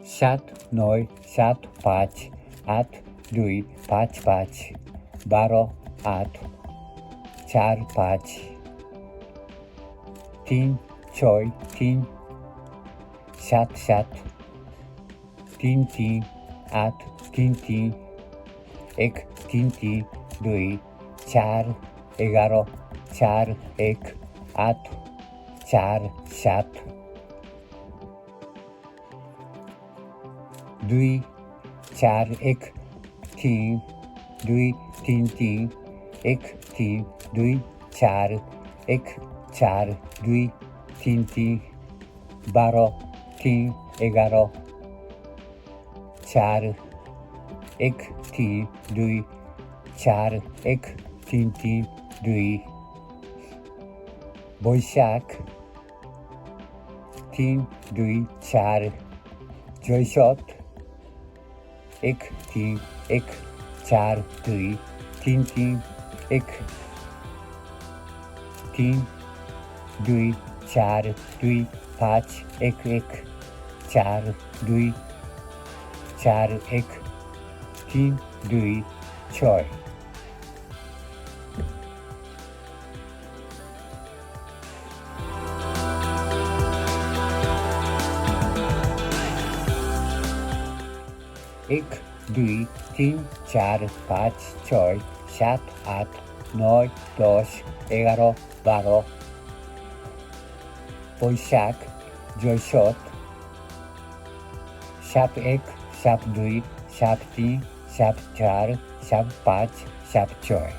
7, 9, 7, 5, 8, 2, 5, 5, 12, 8, 4, 5, 3, 6, 3, 7, 7, 3, 3, 8, 3, 3, 1, 3, 3, 2, 4, 11, 4, 1, 8, 4, 7, 2, 4, 1, 3, 2, 3, 3, 1, 3, 2, 4, 1, 4, 2, 3, 3, 12, 3, 11, 4, 1, 3, 2, 4, 1, 3, 3, 2, বৈশাখ 3, 2, 4, জ্যৈষ্ঠ 1, 3, 1, 4, 2, 3, 3, 1, 3, 2, 4, 2, 5, 1, 1, 4, 2, 4, 1, 3, 2, 6 1, 2, 3, 4, 5, 6, 7, 8, 9, 10, 11, 12 বৈশাখ জ্যৈষ্ঠ 7, 1, 7, 2, 7, 3, 7, 4, 7, 5, 7, 6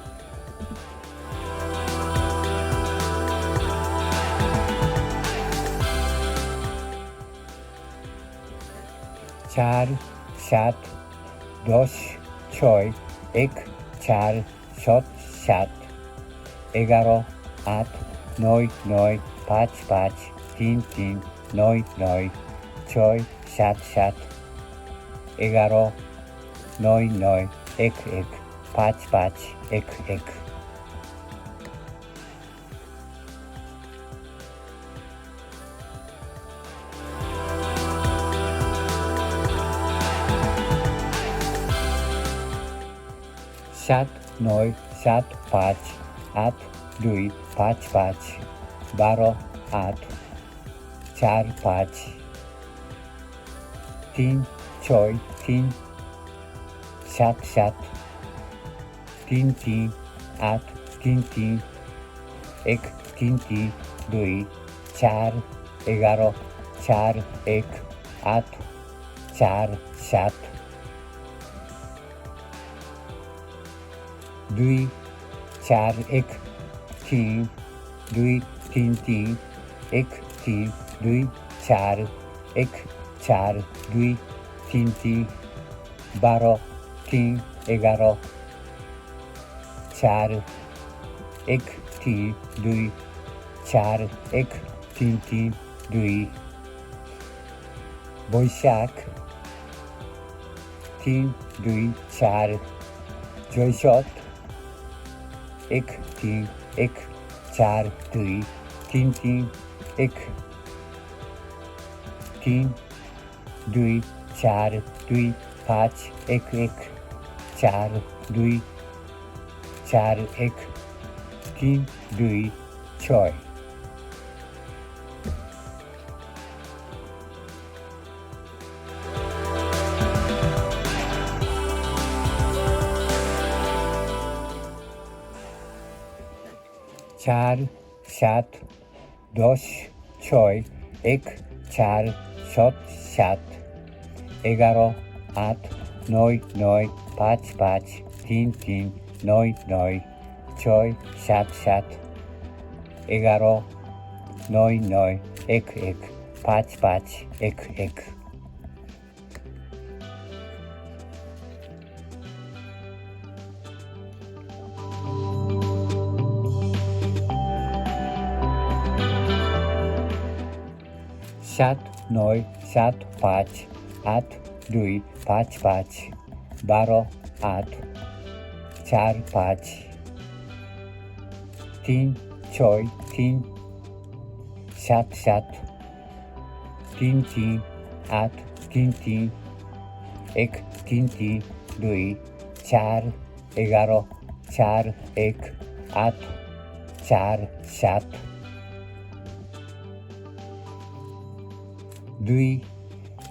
4, 7, 10, 6, 1, 4, 7, 7, 11, 8, 9, 9, 5, 5, 3, 3, 9, 9, 6, 7, 7, 11, 9, 9, 1, 1, 5, 5, 1, 1 7, 9, 7, 5, 8, 2, 5, 5, 12, 8, 4, 5, 3, 6, 3, 7, 7, 3, 3, 8, 3, 3, 1, 3, 3, 2, 4, 11, 4, 1, 8, 4, 7, 2, 4, 1, 3, 2, 3, 3, 1, 3, 2, 4, 1, 4, 2, 3, 3, 12, 3, 11, 4, 1, 3, 2, 4, 1, 3, 3, 2 বৈশাখ 3, 2, 4 জ্যৈষ্ঠ 1, 3, 1, 4, 2, 3, 3, 1, 3, 2, 4, 2, 5, 1, 1, 4, 2, 4, 1, 3, 2, 6 4, 7, 10, 6, 1, 4, 7, 7, 11, 8, 9, 9, 5, 5, 3, 3, 9, 9, 6, 7, 7, 11, 9, 9, 1, 1, 5, 5, 1, 1 7, 9, 7, 5, 8, 2, 5, 5, 12, 8, 4, 5, 3, 6, 3, 7, 7, 3, 3, 8, তিন তিন এক তিন তিন দুই চার 11 4 1 8 4 7 2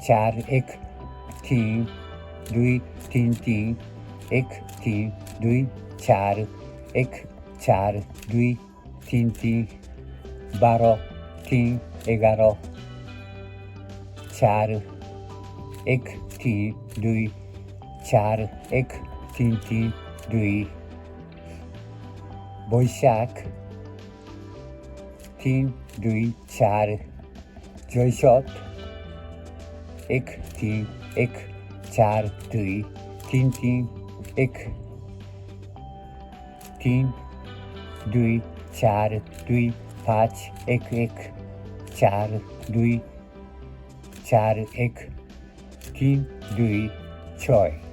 4 1 3 2 3 3 1 3 2 4 1 4 2 3 3 12 3 11 4 1 3 2 4 1 3 3 2 বৈশাখ 3 2 4 জ্যৈষ্ঠ 1 3 1 4 2 3 3 1 3 2 4 2 5 1 1 4 2 4 1 3 2 6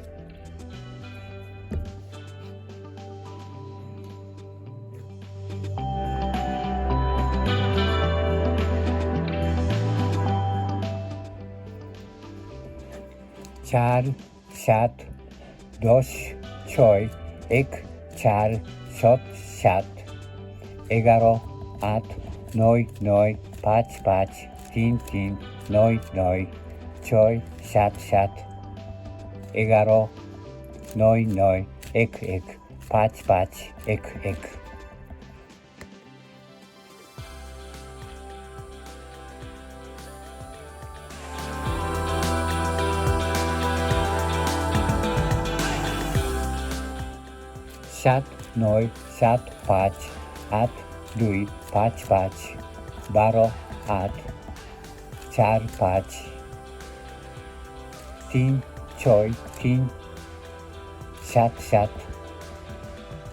4 7 10 6 1 4 7 7 11 8 9 9 5 5 3 3 9 9 6 7 7 11 9 9 1 1 5 5 1 1 7 9 7 5 8 2 5 5 12 8 4 5 3 6 3 7 7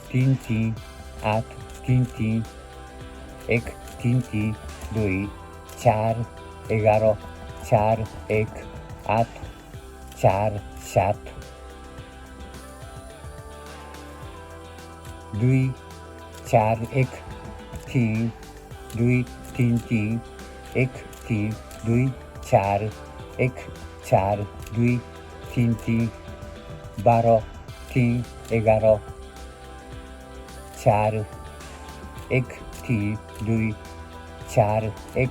3 3 8 3 3 1 3 3 2 4 11 4 1 8 4 7 2 4 1 3 2 3 3 1 3 2 4 1 4 2 3 3 12 3 11 4 1 3 2 4 1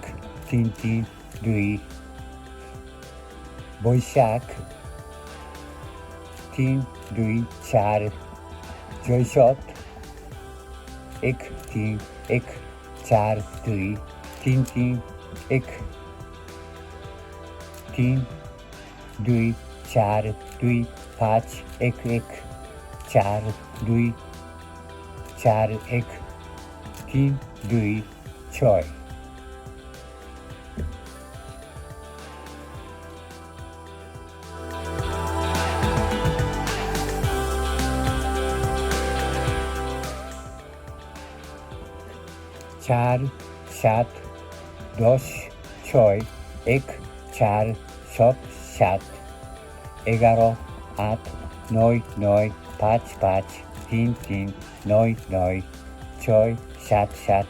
3 3 2 বৈশাখ 3 2 4 জ্যৈষ্ঠ 1 3 1 4 2 3 3 1 3 2 4 2 5 1 1 4 2 4 1 3 2 6 4 7 10 6 1 4 7 7 11 8 9 9 5 5 3 3 9 9 6 7 7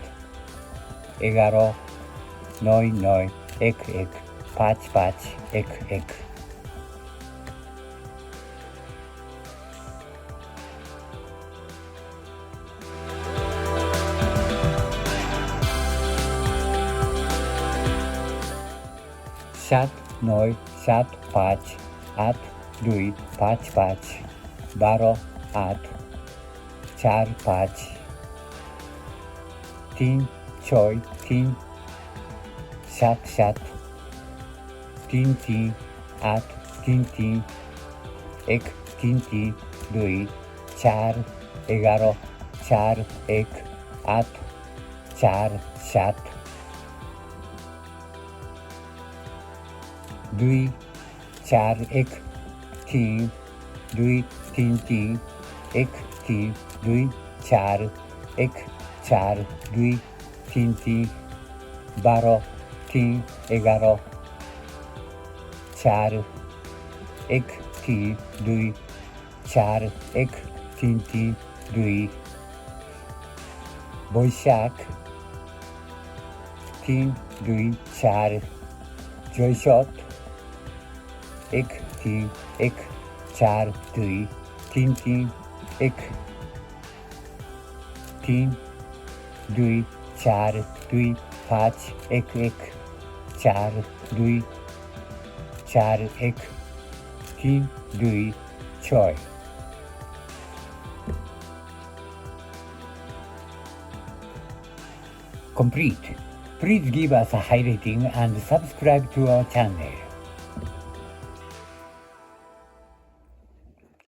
11 9 9 1 1 5 5 1 1 7 9 7 5 8 2 5 5 12 8 4 5 3 6 3 7 7 3 3 8 3 3 1 3 3 2 4 11 4 1 8 4 7 2 4 1 3 2 3 3 1 3 2 4 1 4 2 3 3 12 3 11 4 1 3 2 4 1 3 3 2 বৈশাখ 3 2 4 জ্যৈষ্ঠ एक 3 1 4 2 3 3 1 3 2 4 2 5 1 1 4 2 4 1 3 2 6. Complete. Please give us a high rating and subscribe to our channel.